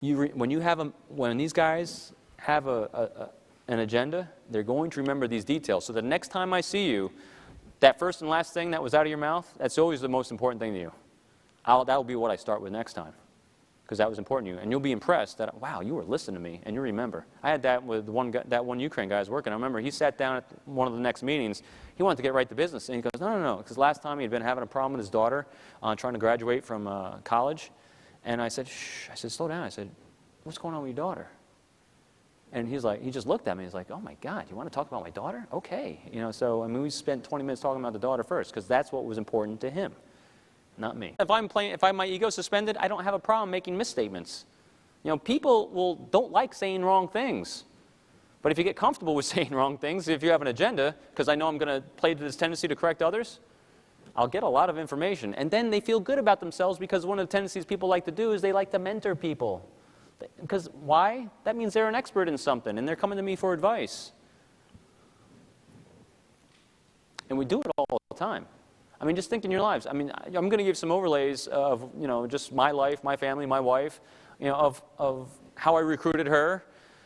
when these guys have an agenda, they're going to remember these details. So the next time I see you, that first and last thing that was out of your mouth, that's always the most important thing to you. That'll be what I start with next time, because that was important to you. And you'll be impressed that, wow, you were listening to me, and you remember. I had that with that one Ukraine guy I was working. I remember he sat down at one of the next meetings. He wanted to get right to business, and he goes, no, because last time he had been having a problem with his daughter trying to graduate from college. And I said, shh. I said, slow down. I said, what's going on with your daughter? And he just looked at me. He's like, oh my God, you want to talk about my daughter? Okay. So we spent 20 minutes talking about the daughter first, because that's what was important to him, not me. If I have my ego suspended, I don't have a problem making misstatements. People don't like saying wrong things. But if you get comfortable with saying wrong things, if you have an agenda, because I know I'm going to play to this tendency to correct others, I'll get a lot of information. And then they feel good about themselves, because one of the tendencies people like to do is they like to mentor people. Because why? That means they're an expert in something, and they're coming to me for advice. And we do it all the time. Just think in your lives. I'm going to give some overlays of, just my life, my family, my wife, of how I recruited her,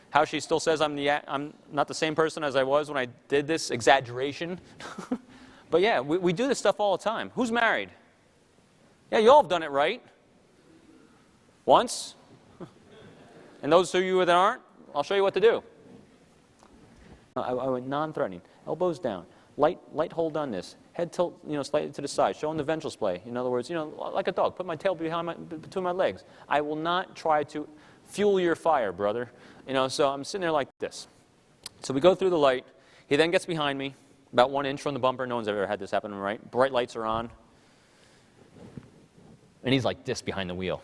how she still says I'm not the same person as I was when I did this exaggeration. But yeah, we do this stuff all the time. Who's married? Yeah, you all have done it, right? Once. And those of you that aren't, I'll show you what to do. I went non-threatening. Elbows down. Light hold on this. Head tilt, slightly to the side. Showing the ventral splay. In other words, like a dog. Put my tail between my legs. I will not try to fuel your fire, brother. So I'm sitting there like this. So we go through the light. He then gets behind me, about 1 inch from the bumper. No one's ever had this happen, right? Bright lights are on. And he's like this behind the wheel.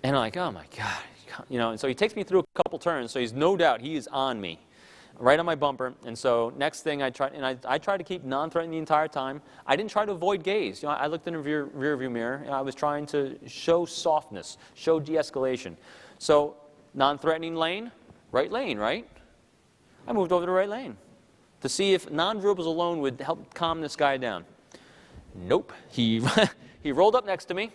And I'm like, oh my God. And so he takes me through a couple turns, so he's no doubt he is on me, right on my bumper. And so next thing I try to keep non-threatening the entire time. I didn't try to avoid gaze. I looked in the rear view mirror, and I was trying to show softness, show de-escalation. So non-threatening lane, right lane, right? I moved over to the right lane to see if non-verbals alone would help calm this guy down. Nope. He rolled up next to me,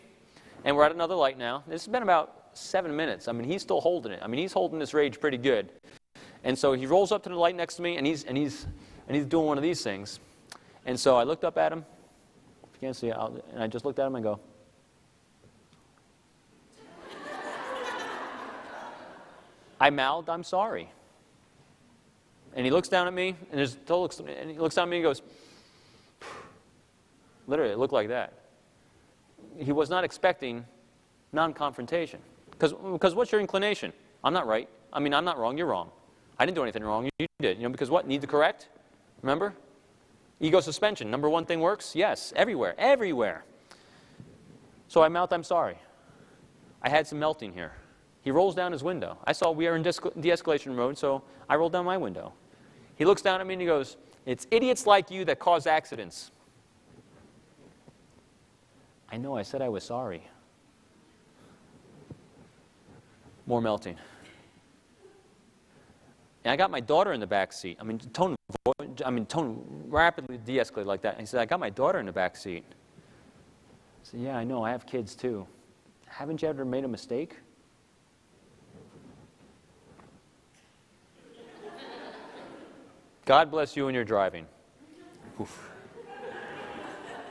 and we're at another light now. This has been about 7 minutes. He's still holding it. He's holding this rage pretty good. And so he rolls up to the light next to me, and he's doing one of these things. And so I looked up at him. If you can't see it, and I just looked at him and go. I mouthed, I'm sorry. And he looks down at me, and he looks down at me and goes. Literally, it looked like that. He was not expecting non-confrontation. Because what's your inclination? I'm not right. I'm not wrong. You're wrong. I didn't do anything wrong. You did. Because what? Need to correct? Remember? Ego suspension. Number one thing works? Yes. Everywhere. Everywhere. So I mouthed, I'm sorry. I had some melting here. He rolls down his window. I saw we are in de-escalation mode, so I rolled down my window. He looks down at me and he goes, it's idiots like you that cause accidents. I know. I said I was sorry. More melting. And I got my daughter in the back seat. Tone rapidly de-escalated like that. And he said, I got my daughter in the back seat. I said, yeah, I know. I have kids too. Haven't you ever made a mistake? God bless you when you're driving. Oof.